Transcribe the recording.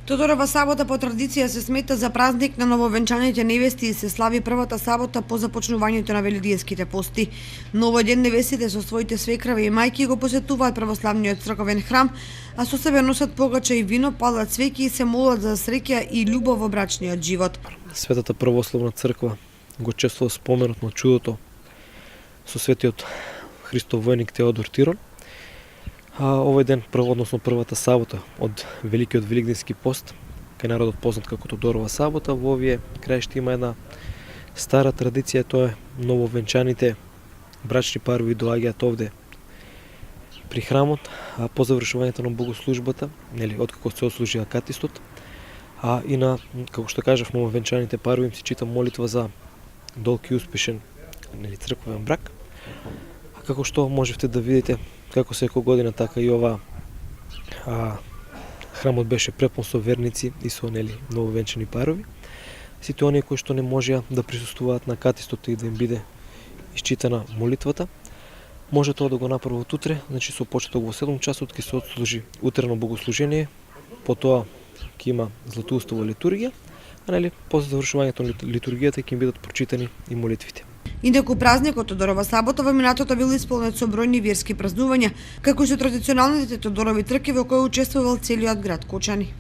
Тодорова сабота по традиција се смета за празник на нововенчаните невести и се слави првата сабота по започнувањето на велидијските пости. На овој ден невестите со своите свекрави и мајки го посетуваат православниот црковен храм, а со себе носат погача и вино, палат свеќи и се молат за среќа и љубов во брачниот живот. Светата православна црква го чествува споменот на чудото со светиот Христов војник Теодор Тирон. Овој ден, односно првата сабота од Великиот Великденски пост, кај народот познат како Тодорова сабота, во овие краишта има една стара традиција, тоа е нововенчаните брачни парови доаѓаат овде при храмот, по завршувањето на богослужбата, откако се отслужи акатистот, и на, како што кажав, нововенчаните парови им се чита молитва за долг и успешен црковен брак. Како што можевте да видите, како секоја година, така и ова храмот беше препун со верници и со нововенчани парови. Сите оние кои што не можеа да присуствуваат на катистот и да им биде исчитана молитвата, може тоа да го направат утре, значи со почеток во 7 часот ќе се отслужи утрено богослужение, потоа ќе има златоустова литургија, по завршувањето на литургијата ќе им бидат прочитани и молитвите. Инаку празникот Тодорова сабота во минатото бил исполнет со бројни верски празнувања, како и со традиционалните Тодорови трки во кои учествувал целиот град Кочани.